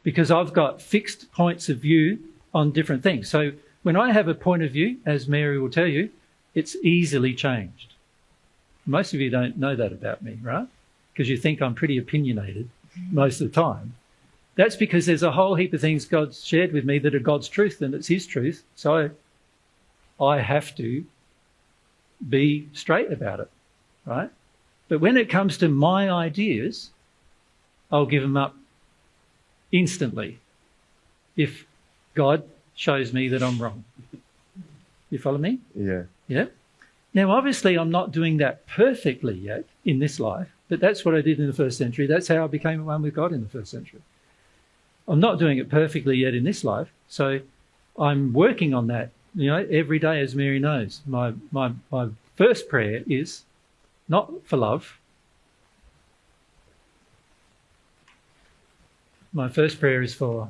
because I've got fixed points of view on different things. So when I have a point of view, as Mary will tell you, it's easily changed. Most of you don't know that about me, right? Because you think I'm pretty opinionated most of the time. That's because there's a whole heap of things God's shared with me that are God's truth, and it's his truth. So I have to be straight about it, right? But when it comes to my ideas, I'll give them up instantly if God shows me that I'm wrong. You follow me? Yeah. Yeah. Now, obviously, I'm not doing that perfectly yet in this life, but that's what I did in the first century. That's how I became one with God in the first century. I'm not doing it perfectly yet in this life, so I'm working on that, every day, as Mary knows. My first prayer is not for love. My first prayer is for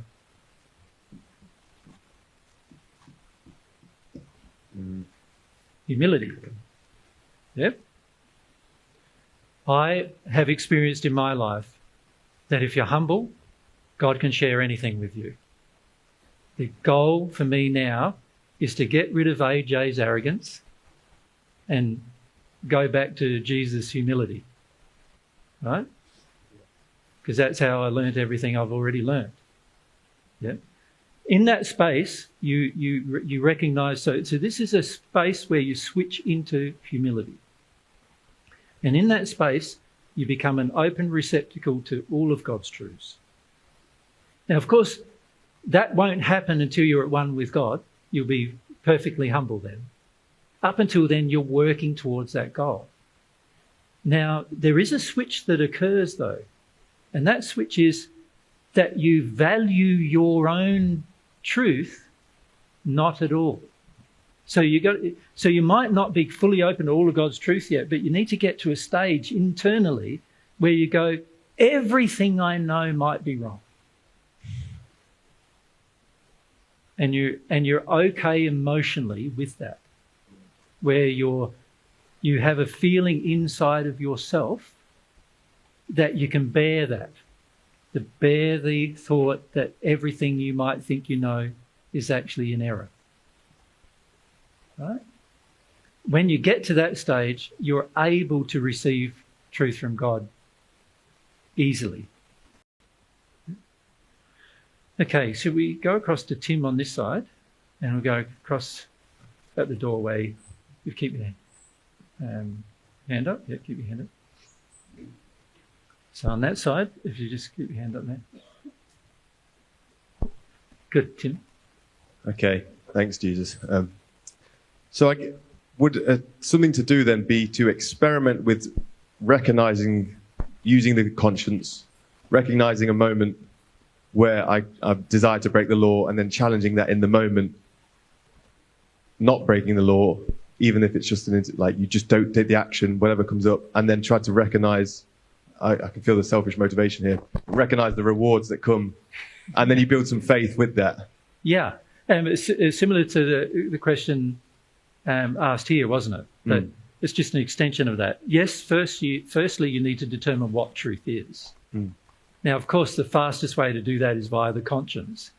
humility. Yep. I have experienced in my life that if you're humble, God can share anything with you. The goal for me now is to get rid of AJ's arrogance and go back to Jesus' humility, right? Because that's how I learnt everything I've already learnt. Yeah. In that space, you recognise, so this is a space where you switch into humility. And in that space, you become an open receptacle to all of God's truths. Now, of course, that won't happen until you're at one with God. You'll be perfectly humble then. Up until then, you're working towards that goal. Now, there is a switch that occurs, though, and that switch is that you value your own truth not at all. So you might not be fully open to all of God's truth yet, but you need to get to a stage internally where you go, everything I know might be wrong. And you're okay emotionally with that, where you have a feeling inside of yourself that you can bear that, to bear the thought that everything you might think you know is actually in error. Right? When you get to that stage, you're able to receive truth from God easily. Okay, so we go across to Tim on this side, and we'll go across at the doorway. You keep your hand up. Yeah, keep your hand up. So on that side, if you just keep your hand up there. Good, Tim. Okay, thanks, Jesus. So would something to do then be to experiment with recognizing, using the conscience, recognizing a moment where I desire to break the law, and then challenging that in the moment, not breaking the law, even if it's just you just don't take the action, whatever comes up, and then try to recognize, I can feel the selfish motivation here, recognize the rewards that come, and then you build some faith with that. Yeah, it's similar to the question asked here, wasn't it? But it's just an extension of that. Yes, firstly, you need to determine what truth is. Now, of course, the fastest way to do that is via the conscience.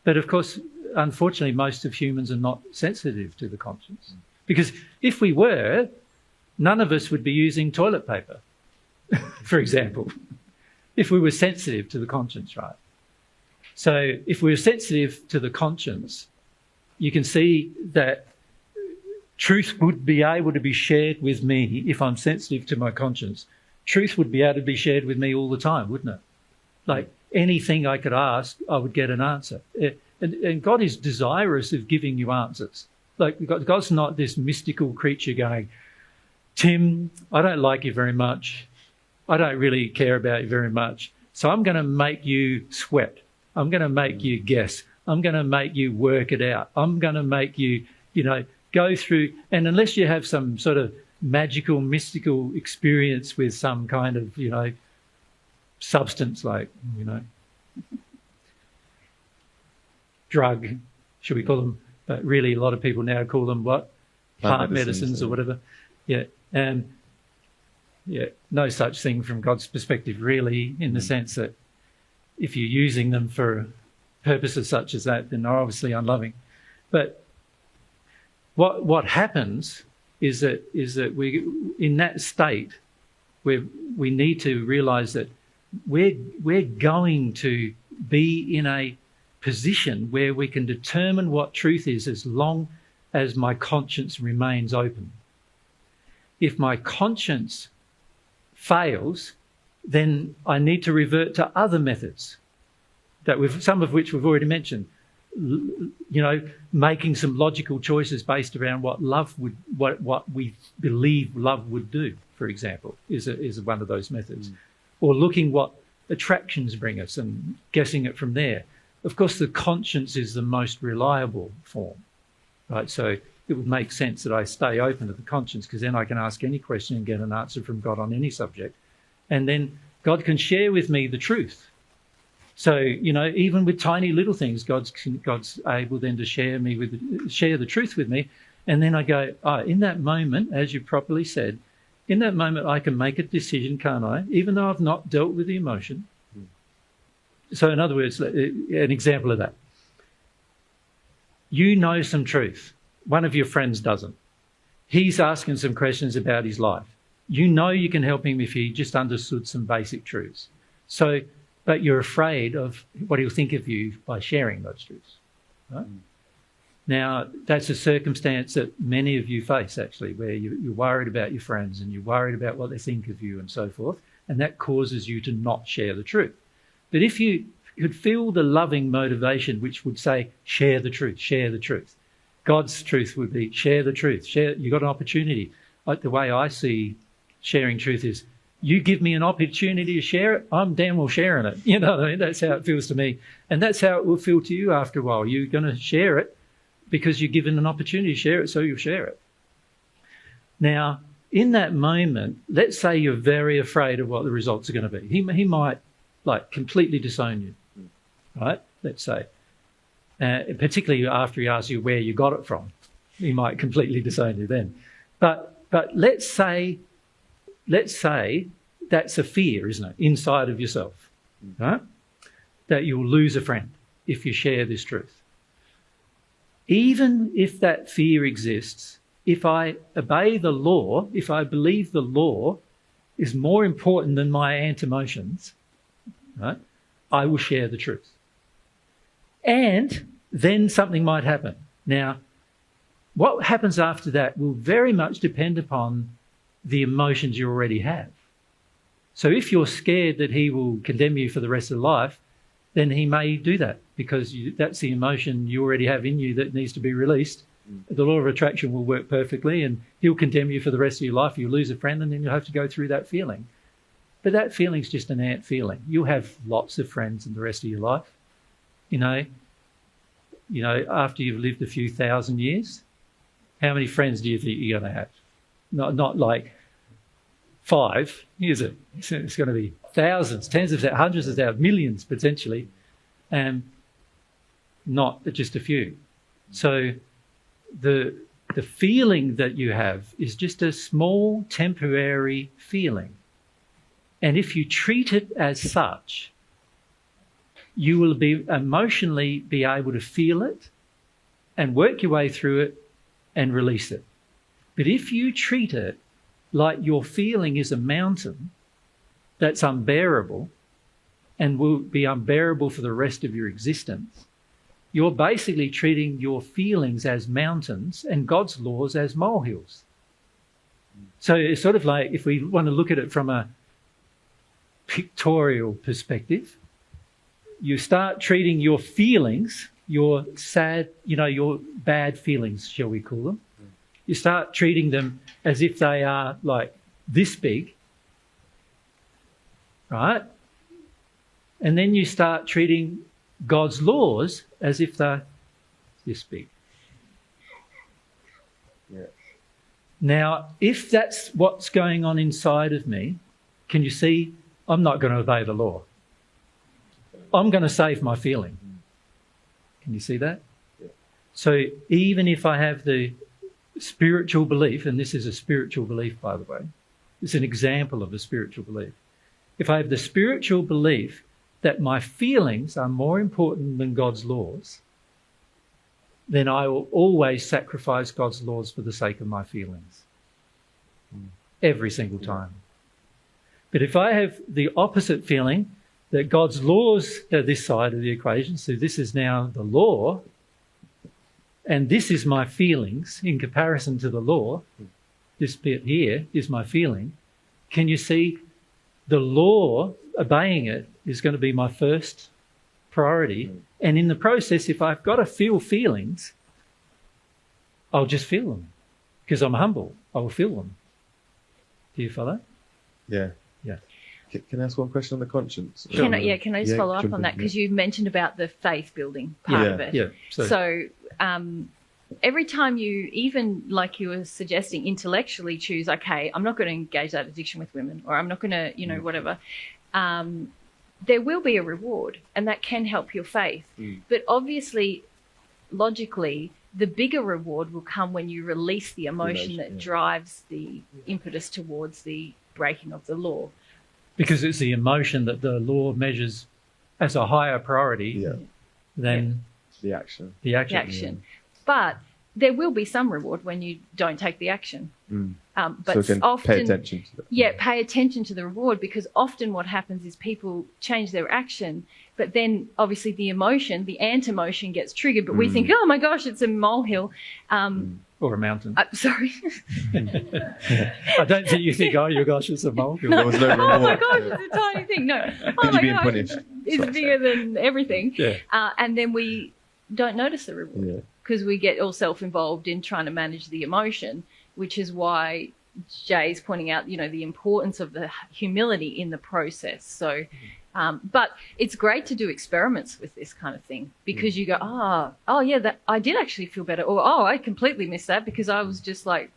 But of course, unfortunately, most of humans are not sensitive to the conscience. Because if we were, none of us would be using toilet paper, for example, if we were sensitive to the conscience, right? So if we're sensitive to the conscience, you can see that truth would be able to be shared with me if I'm sensitive to my conscience. Truth would be able to be shared with me all the time, wouldn't it? Like anything I could ask, I would get an answer. And God is desirous of giving you answers. Like God's not this mystical creature going, Tim, I don't like you very much. I don't really care about you very much. So I'm going to make you sweat. I'm going to make you guess. I'm going to make you work it out. I'm going to make you, go through. And unless you have some sort of magical, mystical experience with some kind of, substance like, drug, should we call them? But really, a lot of people now call them what? Plant medicines or whatever. Yeah. No such thing from God's perspective, really, in the sense that if you're using them for purposes such as that, then they're obviously unloving. But what happens is that we, in that state, where we need to realise that we're going to be in a position where we can determine what truth is as long as my conscience remains open. If my conscience fails, then I need to revert to other methods, some of which we've already mentioned. Making some logical choices based around what we believe love would do, for example, is one of those methods. Or looking what attractions bring us and guessing it from there. Of course, the conscience is the most reliable form, right? So it would make sense that I stay open to the conscience, because then I can ask any question and get an answer from God on any subject. And then God can share with me the truth. So, even with tiny little things, God's able then to share the truth with me. And then I go, in that moment, as you properly said, in that moment I can make a decision, can't I? Even though I've not dealt with the emotion. So in other words, an example of that. You know some truth. One of your friends doesn't. He's asking some questions about his life. You know you can help him if he just understood some basic truths. But you're afraid of what he'll think of you by sharing those truths. Right? Now, that's a circumstance that many of you face, actually, where you're worried about your friends and you're worried about what they think of you and so forth, and that causes you to not share the truth. But if you could feel the loving motivation which would say, share the truth, share the truth. God's truth would be, share the truth. You've got an opportunity. Like the way I see sharing truth is, you give me an opportunity to share it, I'm damn well sharing it. You know what I mean? That's how it feels to me. And that's how it will feel to you after a while. You're going to share it because you're given an opportunity to share it, so you'll share it. Now, in that moment, let's say you're very afraid of what the results are going to be. He might completely disown you, right? Let's say. Particularly after he asks you where you got it from. He might completely disown you then. But let's say that's a fear, isn't it, inside of yourself, right? That you'll lose a friend if you share this truth. Even if that fear exists, if I obey the law, if I believe the law is more important than my ant-emotions, right, I will share the truth. And then something might happen. Now, what happens after that will very much depend upon the emotions you already have. So if you're scared that he will condemn you for the rest of life, then he may do that, because that's the emotion you already have in you that needs to be released. The law of attraction will work perfectly, and he'll condemn you for the rest of your life. You'll lose a friend, and then you'll have to go through that feeling. But that feeling's just an ant feeling. You'll have lots of friends in the rest of your life. After you've lived a few thousand years, how many friends do you think you're going to have? Not like 5, is it? It's going to be thousands, tens of thousands, hundreds of thousands, millions potentially, and not just a few. So the feeling that you have is just a small temporary feeling. And if you treat it as such, you will be emotionally be able to feel it and work your way through it and release it. But if you treat it like your feeling is a mountain that's unbearable and will be unbearable for the rest of your existence, you're basically treating your feelings as mountains and God's laws as molehills. So it's sort of like, if we want to look at it from a pictorial perspective, you start treating your feelings, your sad, your bad feelings, shall we call them, you start treating them as if they are like this big, right? And then you start treating God's laws as if they're this big. Yeah. Now, if that's what's going on inside of me, can you see I'm not going to obey the law? I'm going to save my feeling. Can you see that? Yeah. So even if I have the spiritual belief, and this is a spiritual belief, by the way, it's an example of a spiritual belief. If I have the spiritual belief that my feelings are more important than God's laws, then I will always sacrifice God's laws for the sake of my feelings. Every single time. But if I have the opposite feeling, that God's laws are this side of the equation, so this is now the law, and this is my feelings in comparison to the law, this bit here is my feeling, can you see the law, obeying it, is going to be my first priority. And in the process, if I've got to feel feelings, I'll just feel them because I'm humble. I will feel them. Do you follow? Yeah. Yeah. Can I ask one question on the conscience? Can I just follow up on that? Because you mentioned about the faith building part of it. Yeah. So every time you, even like you were suggesting, intellectually choose, okay, I'm not going to engage that addiction with women, or I'm not going to, whatever, there will be a reward, and that can help your faith. But obviously, logically, the bigger reward will come when you release the emotion that drives the impetus towards the breaking of the law. Because it's the emotion that the law measures as a higher priority than the action. The action. But there will be some reward when you don't take the action. But so often, pay attention to that. Yeah, pay attention to the reward, because often what happens is people change their action, but then obviously the emotion, the ant-emotion gets triggered, but we think, oh my gosh, it's a molehill. Or a mountain. Sorry. I don't think you think, oh, your gosh, it's a molehill. There was no reward. Oh my gosh, it's a tiny thing. No. Oh my gosh, punished? it's bigger than everything. Yeah. And then we don't notice the reward because we get all self-involved in trying to manage the emotion, which is why Jay's pointing out, the importance of the humility in the process. So, but it's great to do experiments with this kind of thing, because you go, oh yeah, that I did actually feel better, or oh, I completely missed that because I was just like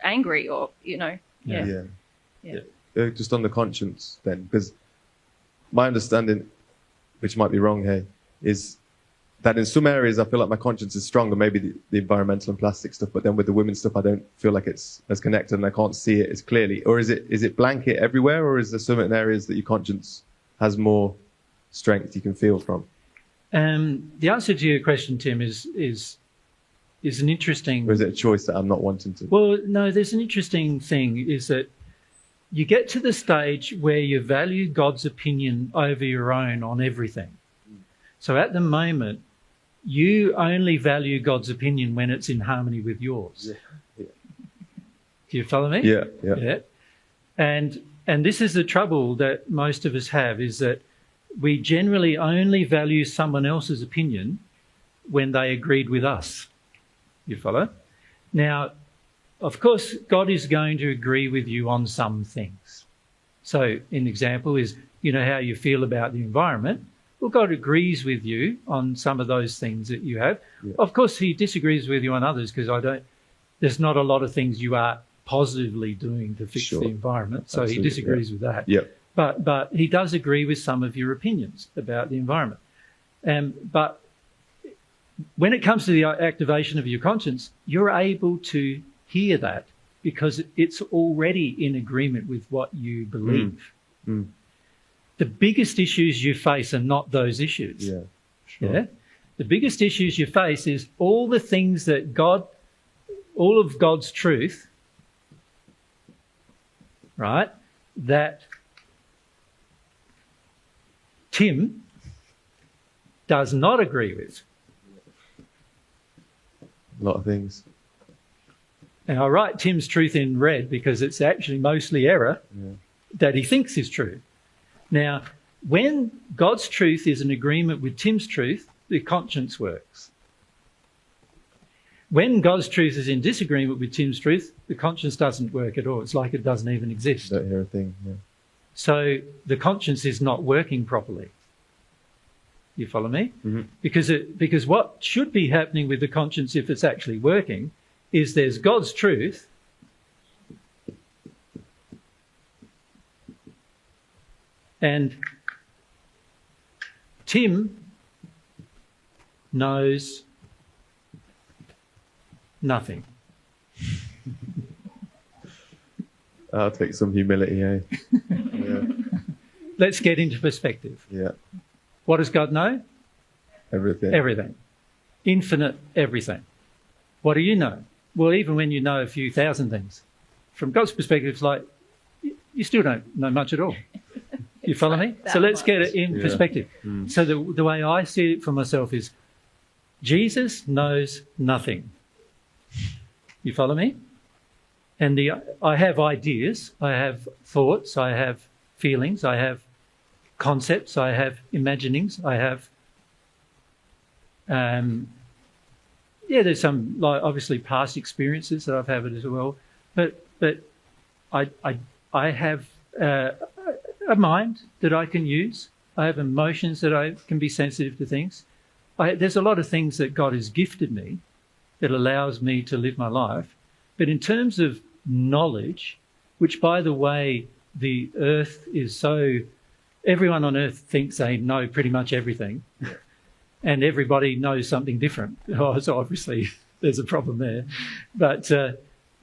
angry, or Just on the conscience then, because my understanding, which might be wrong here, is that in some areas I feel like my conscience is stronger, maybe the environmental and plastic stuff, but then with the women's stuff I don't feel like it's as connected and I can't see it as clearly. Or is it blanket everywhere, or is there certain areas that your conscience has more strength you can feel from? The answer to your question, Tim, is an interesting... Or is it a choice that I'm not wanting to? Well, no, there's an interesting thing, is that you get to the stage where you value God's opinion over your own on everything. So at the moment, you only value God's opinion when it's in harmony with yours. Yeah. Do you follow me? Yeah. And this is the trouble that most of us have, is that we generally only value someone else's opinion when they agreed with us. You follow? Now, of course, God is going to agree with you on some things. So an example is, how you feel about the environment. Well, God agrees with you on some of those things that you have. Yeah. Of course, he disagrees with you on others, because there's not a lot of things you are positively doing to fix the environment. So he disagrees with that. Yeah. But he does agree with some of your opinions about the environment. But when it comes to the activation of your conscience, you're able to hear that because it's already in agreement with what you believe. The biggest issues you face are not those issues. Yeah, sure. Yeah? The biggest issues you face is all the things that all of God's truth, right, that Tim does not agree with. A lot of things. And I write Tim's truth in red because it's actually mostly error that he thinks is true. Now, when God's truth is in agreement with Tim's truth, the conscience works. When God's truth is in disagreement with Tim's truth, the conscience doesn't work at all. It's like it doesn't even exist. Don't hear a thing, yeah. So the conscience is not working properly. You follow me? Mm-hmm. Because what should be happening with the conscience, if it's actually working, is there's God's truth, and Tim knows nothing. I'll take some humility, eh? Yeah. let's get into perspective. Yeah. What does God know? Everything. Everything. Infinite everything. What do you know? Well, even when you know a few thousand things, from God's perspective, it's like you still don't know much at all. You follow me? So let's get it in perspective. So the way I see it for myself is Jesus knows nothing. You follow me? And I have ideas, I have thoughts, I have feelings, I have concepts, I have imaginings, I have there's some, like, obviously past experiences that I've had as well, but I have a mind that I can use. I have emotions that I can be sensitive to things. There's a lot of things that God has gifted me that allows me to live my life. But in terms of knowledge, which, by the way, the earth is so... Everyone on earth thinks they know pretty much everything, and everybody knows something different. Oh, so obviously there's a problem there. But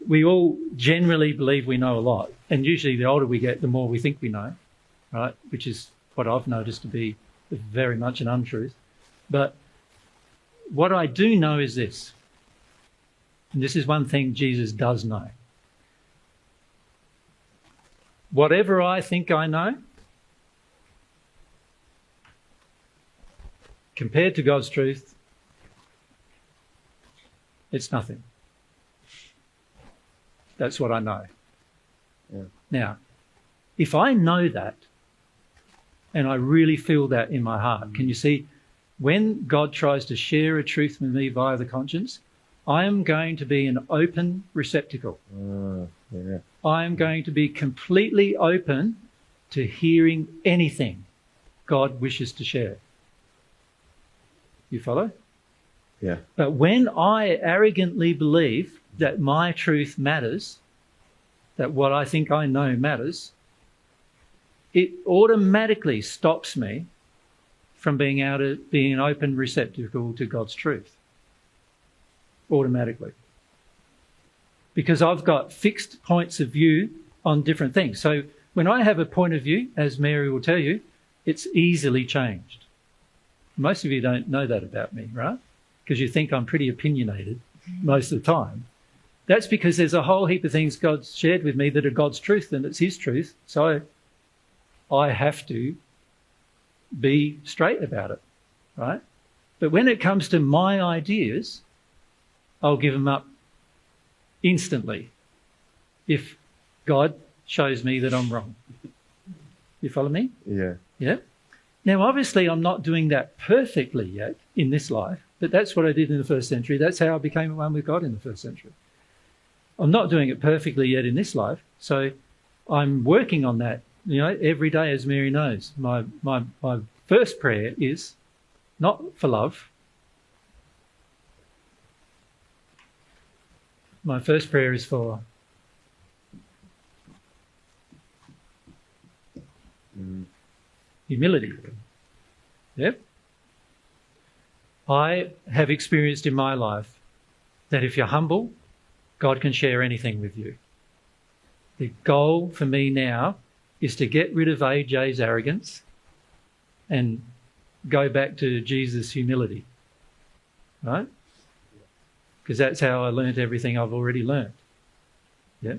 we all generally believe we know a lot. And usually the older we get, the more we think we know, right? Which is what I've noticed to be very much an untruth. But what I do know is this, and this is one thing Jesus does know. Whatever I think I know, compared to God's truth, it's nothing. That's what I know. Yeah. Now, if I know that, and I really feel that in my heart, can you see, when God tries to share a truth with me via the conscience, I am going to be an open receptacle. Yeah. I am going to be completely open to hearing anything God wishes to share. You follow? Yeah. But when I arrogantly believe that my truth matters, that what I think I know matters, it automatically stops me from being able to be an open receptacle to God's truth. Automatically. Because I've got fixed points of view on different things. So when I have a point of view, as Mary will tell you, it's easily changed. Most of you don't know that about me, right? Because you think I'm pretty opinionated most of the time. That's because there's a whole heap of things God's shared with me that are God's truth, and it's his truth. So I have to be straight about it, right? But when it comes to my ideas, I'll give them up instantly if God shows me that I'm wrong. You follow me? Yeah. Yeah? Now, obviously, I'm not doing that perfectly yet in this life, but that's what I did in the first century. That's how I became one with God in the first century. I'm not doing it perfectly yet in this life, so I'm working on that, every day, as Mary knows. My first prayer is not for love. My first prayer is for humility. Yep. I have experienced in my life that if you're humble, God can share anything with you. The goal for me now is to get rid of AJ's arrogance and go back to Jesus' humility, right? Because that's how I learnt everything I've already learnt. Yeah.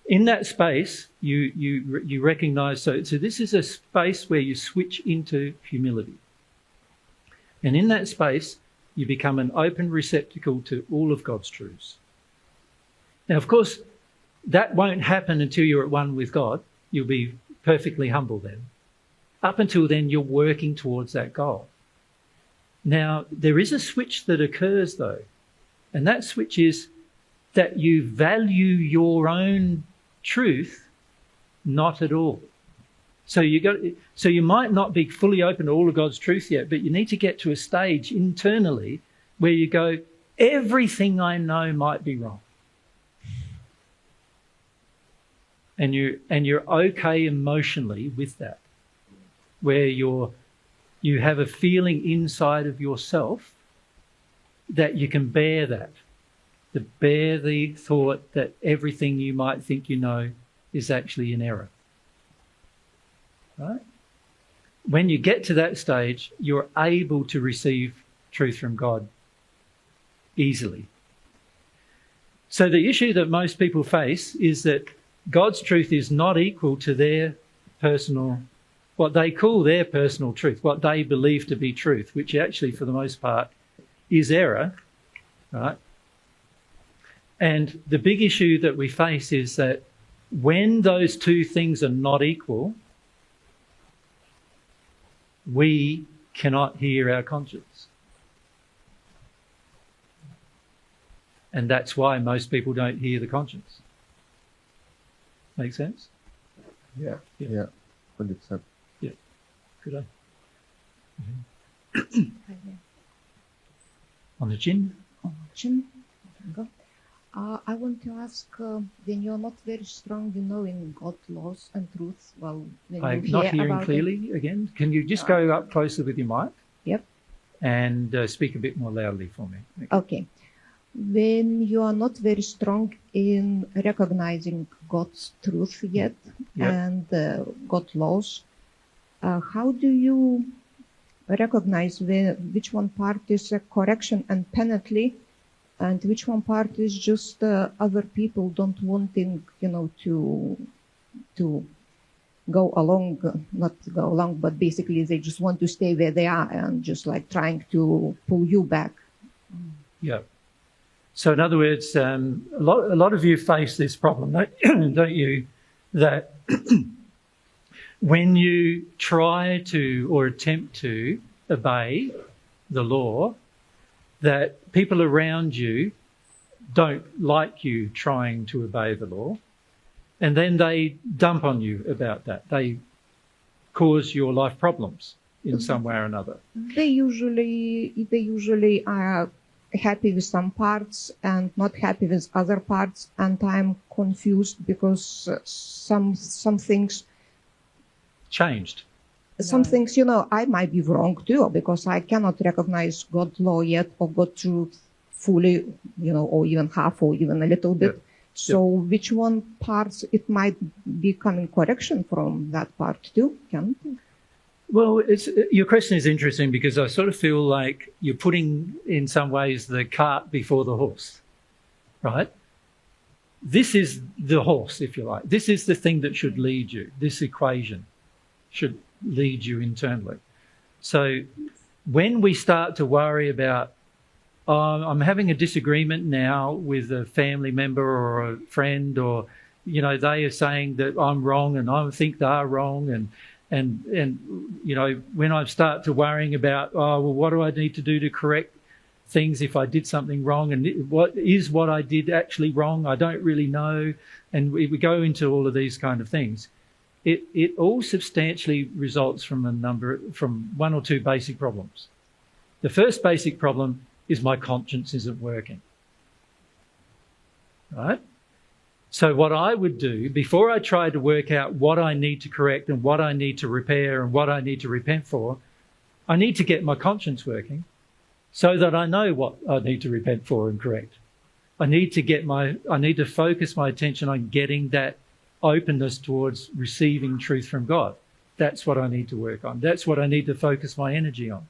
In that space, you recognise, so this is a space where you switch into humility. And in that space, you become an open receptacle to all of God's truths. Now, of course, that won't happen until you're at one with God. You'll be perfectly humble then. Up until then, you're working towards that goal. Now, there is a switch that occurs, though, and that switch is that you value your own truth not at all. So you might not be fully open to all of God's truth yet, but you need to get to a stage internally where you go, everything I know might be wrong. And you're okay emotionally with that, where you have a feeling inside of yourself that you can bear that, to bear the thought that everything you might think you know is actually in error. Right? when you get to that stage, you're able to receive truth from God easily. So the issue that most people face is that God's truth is not equal to their personal, what they call their personal truth, what they believe to be truth, which actually, for the most part, is error, right? And the big issue that we face is that when those two things are not equal, we cannot hear our conscience. And that's why most people don't hear the conscience. Make sense? Yeah, 100%. Yeah. Could I? On the chin? Oh, Jim, go. I want to ask, when you're not very strong in knowing God's laws and truths, well, when I'm you not hear hearing about clearly again. Can you just go up closer with your mic? Yep. And speak a bit more loudly for me. Thank you. Okay. When you are not very strong in recognizing God's truth yet Yep. and God's laws, how do you recognize which one part is a correction and penalty, and which one part is just other people don't wanting, to go along, not go along, but basically they just want to stay where they are and just like trying to pull you back. Yeah. So in other words, a lot of you face this problem, don't you? That when you try to or attempt to obey the law, that people around you don't like you trying to obey the law, and then they dump on you about that. They cause your life problems in some way or another. They usually are happy with some parts and not happy with other parts, and I'm confused because some things Changed. some things, I might be wrong too, because I cannot recognize God's law yet or God's truth fully, or even half or even a little bit. Yeah. So which one parts it might be coming correction from that part too? Can it? Well, your question is interesting because I sort of feel like you're putting, in some ways, the cart before the horse, right? This is the horse, if you like. This is the thing that should lead you. This equation should lead you internally. So when we start to worry about, I'm having a disagreement now with a family member or a friend, or, they are saying that I'm wrong and I think they're wrong, and when I start to worrying about, what do I need to do to correct things if I did something wrong, and what I did actually wrong? I don't really know. And we go into all of these kind of things. It all substantially results from one or two basic problems. The first basic problem is my conscience isn't working, right? So what I would do, before I try to work out what I need to correct and what I need to repair and what I need to repent for, I need to get my conscience working so that I know what I need to repent for and correct. I need to focus my attention on getting that openness towards receiving truth from God. That's what I need to work on. That's what I need to focus my energy on.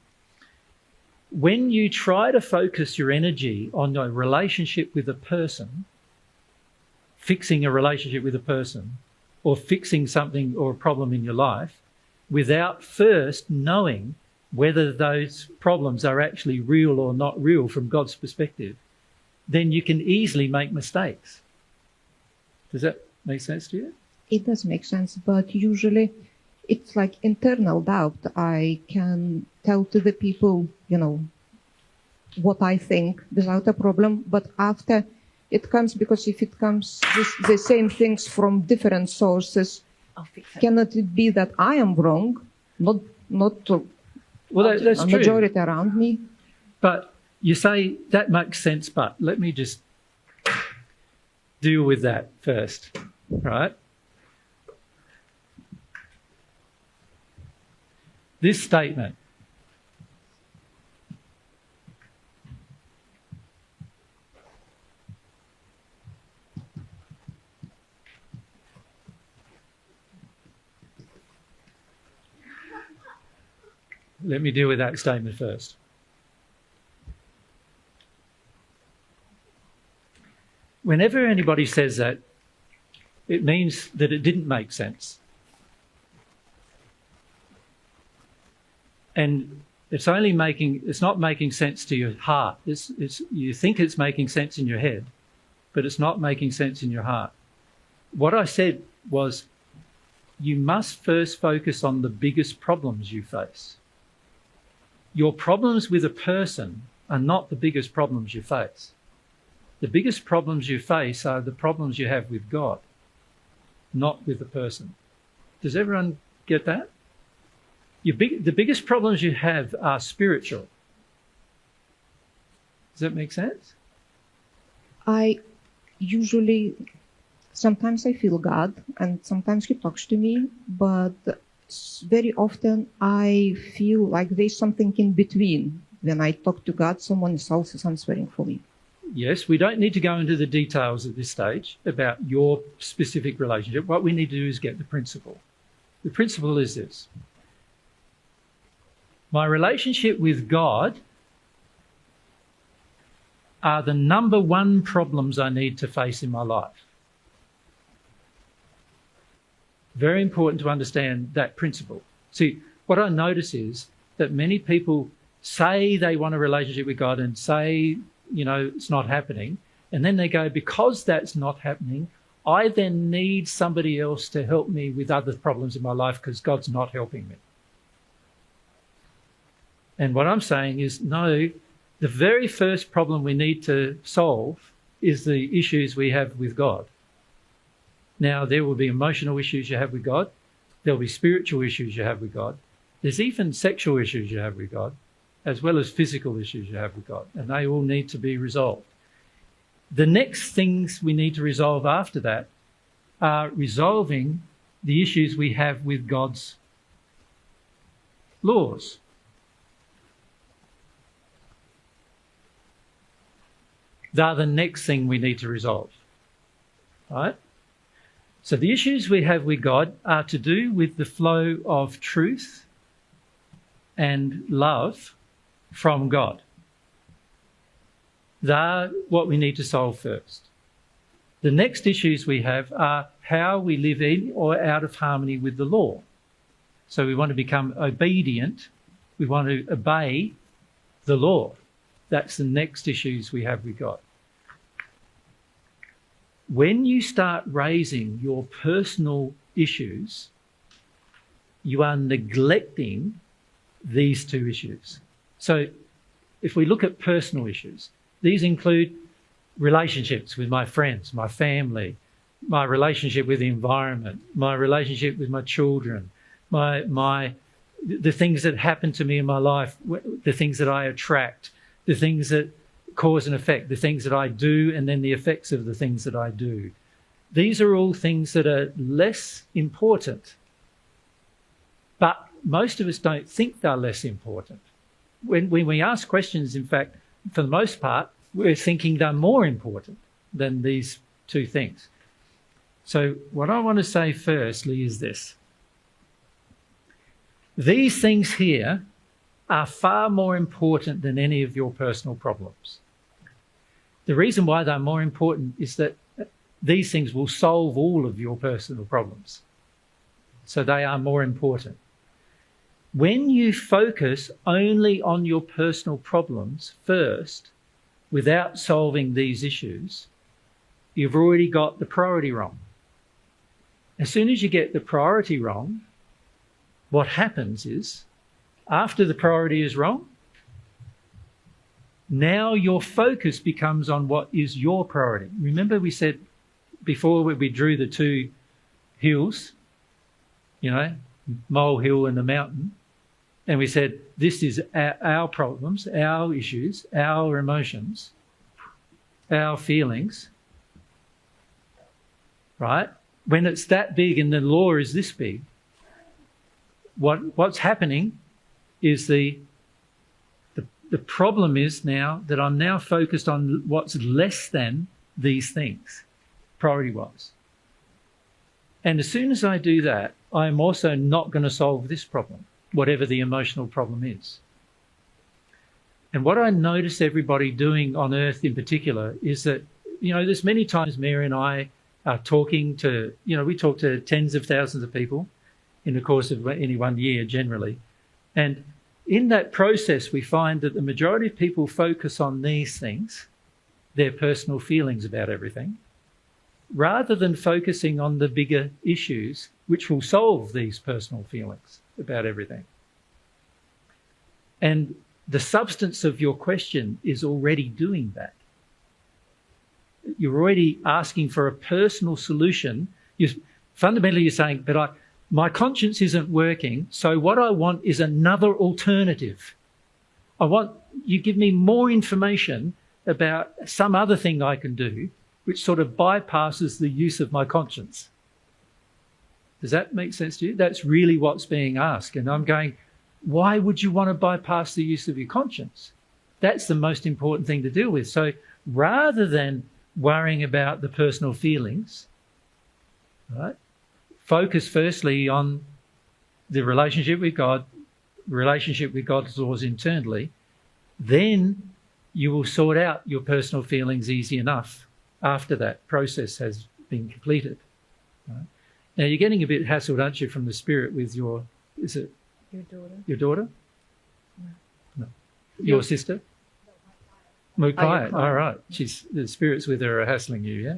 When you try to focus your energy on a relationship with a person, fixing a relationship with a person, or fixing something or a problem in your life, without first knowing whether those problems are actually real or not real from God's perspective, then you can easily make mistakes. Does that make sense to you? It does make sense, but usually it's like internal doubt. I can tell to the people, what I think without a problem, but after it comes, because if it comes the same things from different sources, I'll fix it. cannot it be that I am wrong, not Well, that's a true. majority around me? But you say that makes sense, but let me just deal with that first, right? This statement, let me deal with that statement first. Whenever anybody says that, it means that it didn't make sense. And it's not making sense to your heart. You think it's making sense in your head, but it's not making sense in your heart. What I said was, you must first focus on the biggest problems you face. Your problems with a person are not the biggest problems you face. The biggest problems you face are the problems you have with God, not with the person. Does everyone get that? The biggest problems you have are spiritual. Does that make sense? Sometimes I feel God and sometimes He talks to me, but very often I feel like there's something in between. When I talk to God, someone else is answering for me. Yes, we don't need to go into the details at this stage about your specific relationship. What we need to do is get the principle. The principle is this. My relationship with God are the number one problems I need to face in my life. Very important to understand that principle. See, what I notice is that many people say they want a relationship with God and say, it's not happening. And then they go, because that's not happening, I then need somebody else to help me with other problems in my life because God's not helping me. And what I'm saying is, no, the very first problem we need to solve is the issues we have with God. Now, there will be emotional issues you have with God. There'll be spiritual issues you have with God. There's even sexual issues you have with God, as well as physical issues you have with God, and they all need to be resolved. The next things we need to resolve after that are resolving the issues we have with God's laws. They're the next thing we need to resolve, right? So the issues we have with God are to do with the flow of truth and love from God. They're what we need to solve first. The next issues we have are how we live in or out of harmony with the law. So we want to become obedient. We want to obey the law. That's the next issues we have with God. When you start raising your personal issues, you are neglecting these two issues. So if we look at personal issues, these include relationships with my friends, my family, my relationship with the environment, my relationship with my children, the things that happen to me in my life, the things that I attract, the things that cause and effect, the things that I do, and then the effects of the things that I do. These are all things that are less important, but most of us don't think they're less important. When we ask questions, in fact, for the most part, we're thinking they're more important than these two things. So what I want to say firstly is this. These things here are far more important than any of your personal problems. The reason why they're more important is that these things will solve all of your personal problems. So they are more important. When you focus only on your personal problems first, without solving these issues, you've already got the priority wrong. As soon as you get the priority wrong, what happens is, after the priority is wrong, now your focus becomes on what is your priority. Remember we said before we drew the two hills, molehill and the mountain, and we said this is our problems, our issues, our emotions, our feelings, right? When it's that big and the law is this big, what's happening is the problem is now that I'm now focused on what's less than these things, priority-wise. And as soon as I do that, I'm also not going to solve this problem. whatever the emotional problem is. And what I notice everybody doing on earth in particular is that, there's many times Mary and I are talking to, we talk to tens of thousands of people in the course of any 1 year generally. And in that process, we find that the majority of people focus on these things, their personal feelings about everything, rather than focusing on the bigger issues which will solve these personal feelings about everything. And the substance of your question is already doing that. You're already asking for a personal solution. Fundamentally, you're saying, but my conscience isn't working, so what I want is another alternative. I want you give me more information about some other thing I can do, which sort of bypasses the use of my conscience. Does that make sense to you? That's really what's being asked. And I'm going, why would you want to bypass the use of your conscience? That's the most important thing to deal with. So rather than worrying about the personal feelings, right, focus firstly on the relationship with God, relationship with God's laws internally, then you will sort out your personal feelings easy enough after that process has been completed. Right? Now, you're getting a bit hassled, aren't you, from the Spirit with your, is it? Your daughter. Your daughter? No. Your sister? Muy quiet. quiet. All right. The spirits with her are hassling you, yeah?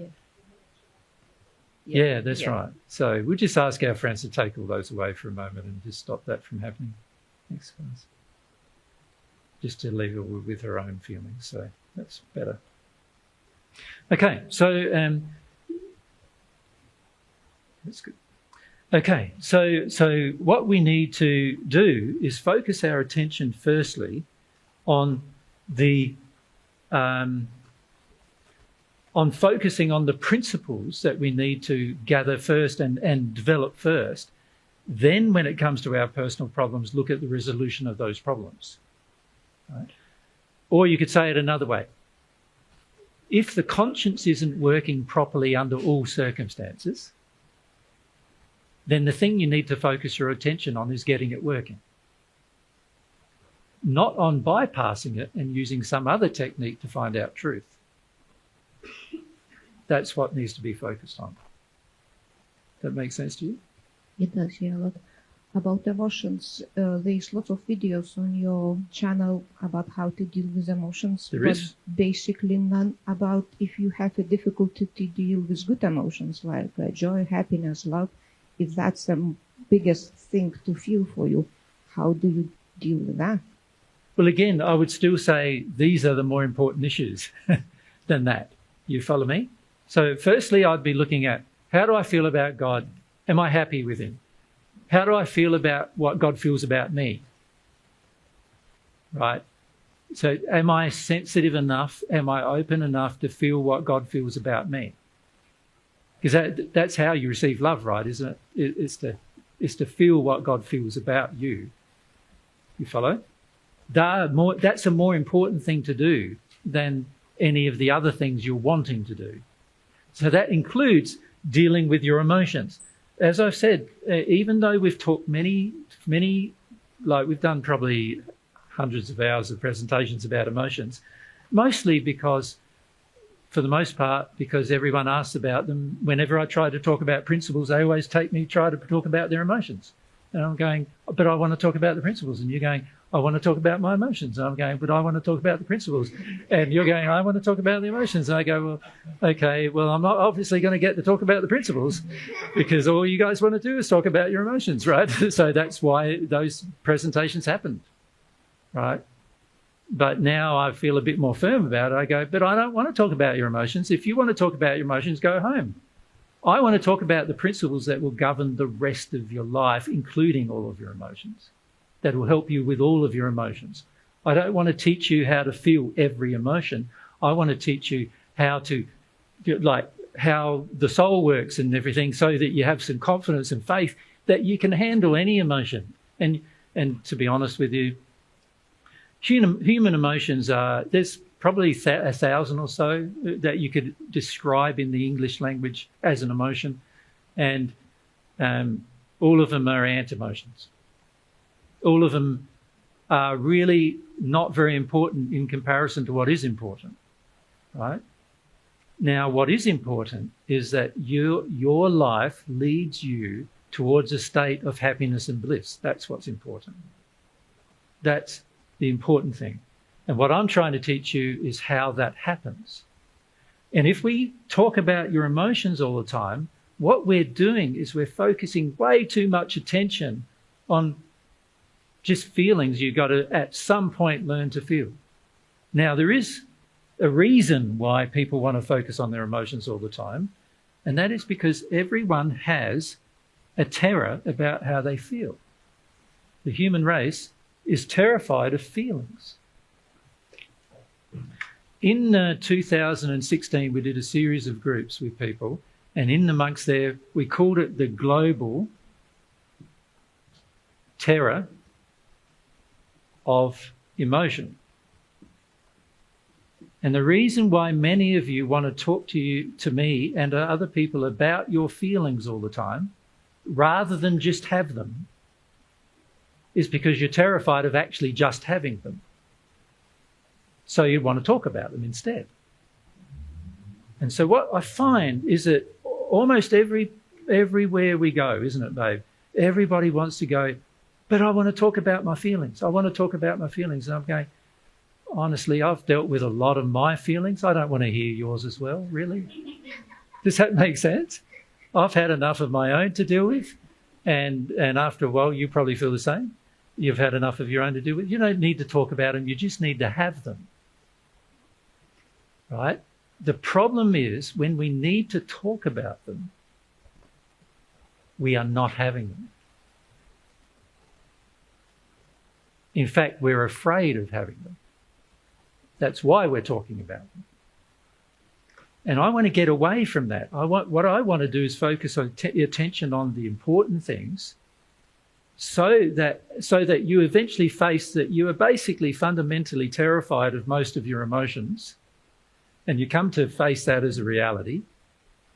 Yeah, that's right. So we'll just ask our friends to take all those away for a moment and just stop that from happening. Thanks, guys. Just to leave her with her own feelings. So that's better. Okay, so that's good. Okay, so what we need to do is focus our attention firstly on the on focusing on the principles that we need to gather first and develop first. Then when it comes to our personal problems, look at the resolution of those problems. Right? Or you could say it another way. If the conscience isn't working properly under all circumstances, then the thing you need to focus your attention on is getting it working. Not on bypassing it and using some other technique to find out truth. That's what needs to be focused on. That makes sense to you? It does, yeah, a lot. About emotions, there's lots of videos on your channel about how to deal with emotions. There is? Basically none about if you have a difficulty to deal with good emotions like joy, happiness, love. If that's the biggest thing to feel for you, how do you deal with that? Well, again, I would still say these are the more important issues than that. You follow me? So firstly, I'd be looking at, how do I feel about God? Am I happy with him? How do I feel about what God feels about me? Right? So am I sensitive enough? Am I open enough to feel what God feels about me? Because that's how you receive love, right? Isn't it? It's to feel what God feels about you. You follow? That's a more important thing to do than any of the other things you're wanting to do. So that includes dealing with your emotions. As I've said, even though we've talked many, like we've done probably hundreds of hours of presentations about emotions, mostly because, for the most part, because everyone asks about them. Whenever I try to talk about principles, they always try to talk about their emotions. And I'm going, but I want to talk about the principles. And you're going, I want to talk about my emotions. And I'm going, but I want to talk about the principles. And you're going, I want to talk about the emotions. And I go, well, okay, well, I'm not obviously going to get to talk about the principles because all you guys want to do is talk about your emotions, right? So that's why those presentations happened, right? But now I feel a bit more firm about it. I go, but I don't want to talk about your emotions. If you want to talk about your emotions, go home. I want to talk about the principles that will govern the rest of your life, including all of your emotions, that will help you with all of your emotions. I don't want to teach you how to feel every emotion. I want to teach you how to, like, how the soul works and everything, so that you have some confidence and faith that you can handle any emotion. And to be honest with you, human emotions are, there's probably 1,000 or so that you could describe in the English language as an emotion. And all of them are ant emotions. All of them are really not very important in comparison to what is important, right? Now, what is important is that your life leads you towards a state of happiness and bliss. That's what's important. That's the important thing. And what I'm trying to teach you is how that happens. And if we talk about your emotions all the time, what we're doing is we're focusing way too much attention on just feelings you've got to, at some point, learn to feel. Now, there is a reason why people want to focus on their emotions all the time, and that is because everyone has a terror about how they feel. The human race is terrified of feelings. In 2016, we did a series of groups with people, and in amongst there, we called it the global terror of emotion. And the reason why many of you want to talk to me and to other people about your feelings all the time, rather than just have them, is because you're terrified of actually just having them. So you'd want to talk about them instead. And so what I find is that almost everywhere we go, isn't it, babe? Everybody wants to go, but I want to talk about my feelings. I want to talk about my feelings. And I'm going, honestly, I've dealt with a lot of my feelings. I don't want to hear yours as well, really. Does that make sense? I've had enough of my own to deal with. And after a while, you probably feel the same. You've had enough of your own to deal with. You don't need to talk about them. You just need to have them. Right? The problem is when we need to talk about them, we are not having them. In fact, we're afraid of having them. That's why we're talking about them. And I want to get away from that. What I want to do is focus on attention on the important things so that you eventually face that you are basically fundamentally terrified of most of your emotions, and you come to face that as a reality,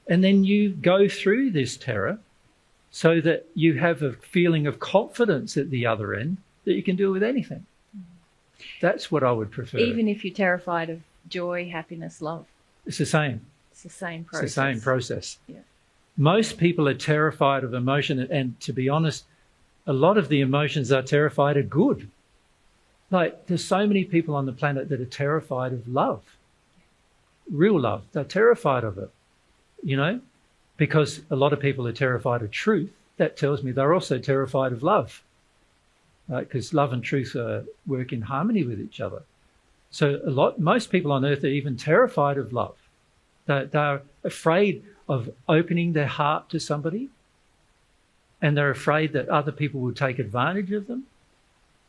and then you go through this terror so that you have a feeling of confidence at the other end that you can deal with anything. That's what I would prefer. Even if you're terrified of joy, happiness, love. It's the same. It's the same process. It's the same process. Yeah. Most people are terrified of emotion, and to be honest, a lot of the emotions they're terrified are good. Like, there's so many people on the planet that are terrified of love. Real love. They're terrified of it, you know, because a lot of people are terrified of truth. That tells me they're also terrified of love, because love and truth work in harmony with each other. So most people on earth are even terrified of love. They're afraid of opening their heart to somebody, and they're afraid that other people will take advantage of them.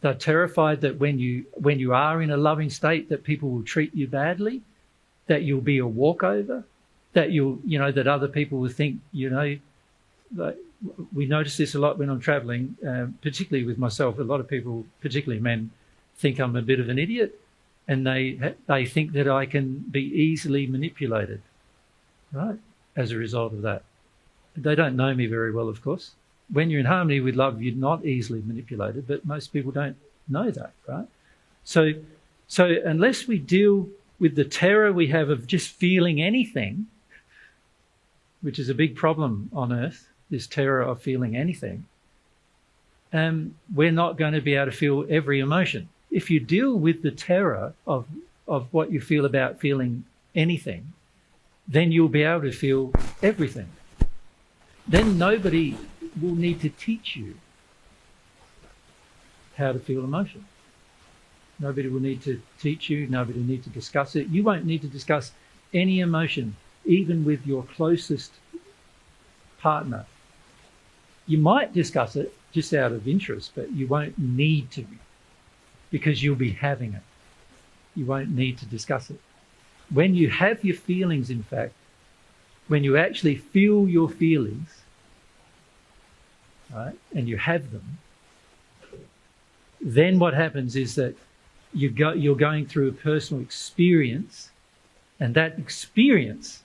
They're terrified that when you are in a loving state, that people will treat you badly, that you'll be a walkover, that that other people will think, that we notice this a lot when I'm traveling, particularly with myself. A lot of people, particularly men, think I'm a bit of an idiot, and they think that I can be easily manipulated, right, as a result of that. They don't know me very well, of course. When you're in harmony with love, you're not easily manipulated, but most people don't know that, right? So unless we deal with the terror we have of just feeling anything, which is a big problem on earth, this terror of feeling anything, we're not going to be able to feel every emotion. If you deal with the terror of what you feel about feeling anything, then you'll be able to feel everything. Then nobody will need to teach you how to feel emotion. Nobody will need to teach you. Nobody will need to discuss it. You won't need to discuss any emotion, even with your closest partner. You might discuss it just out of interest, but you won't need to, because you'll be having it. You won't need to discuss it. When you have your feelings, in fact, when you actually feel your feelings, right, and you have them, then what happens is that you're going through a personal experience, and that experience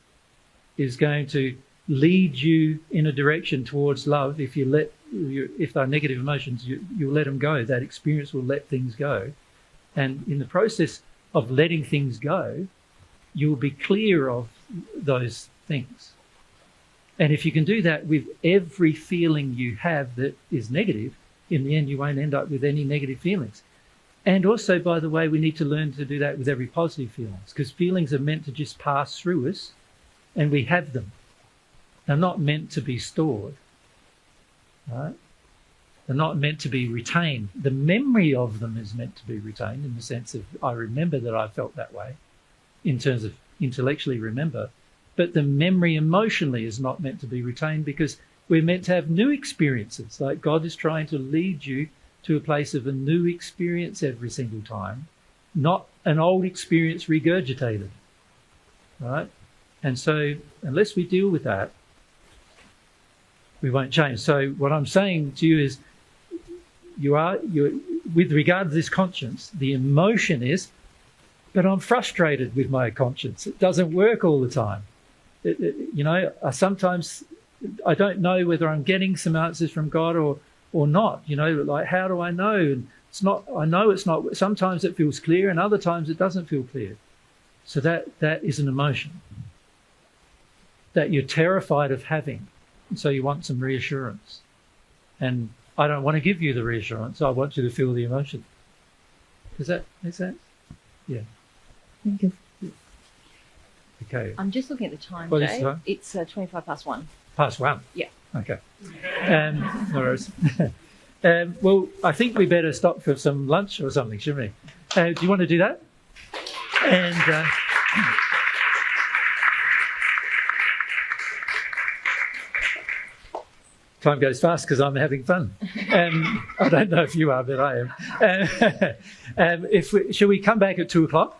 is going to lead you in a direction towards love if you if they're negative emotions, you'll let them go. That experience will let things go. And in the process of letting things go, you'll be clear of those things. And if you can do that with every feeling you have that is negative, in the end you won't end up with any negative feelings. And also, by the way, we need to learn to do that with every positive feelings, because feelings are meant to just pass through us, and we have them. They're not meant to be stored. Right? They're not meant to be retained. The memory of them is meant to be retained in the sense of I remember that I felt that way, in terms of intellectually remember. But the memory emotionally is not meant to be retained, because we're meant to have new experiences. Like God is trying to lead you to a place of a new experience every single time, not an old experience regurgitated. Right? And so unless we deal with that, we won't change. So what I'm saying to you is, you're with regard to this conscience, the emotion is, but I'm frustrated with my conscience. It doesn't work all the time. Sometimes I don't know whether I'm getting some answers from God or not. Like, how do I know? And I know it's not. Sometimes it feels clear, and other times it doesn't feel clear. So that is an emotion that you're terrified of having. And so you want some reassurance. And I don't want to give you the reassurance. I want you to feel the emotion. Does that make sense? Yeah. Thank you. Okay. I'm just looking at the time, What is Jay. the time? It's 1:25. Past one? Yeah. Okay. No worries. Well, I think we better stop for some lunch or something, shouldn't we? Do you want to do that? And time goes fast because I'm having fun. I don't know if you are, but I am. Shall we come back at 2:00?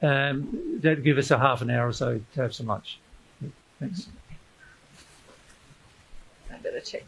That'll give us a half an hour or so to have some lunch. Thanks. I better check the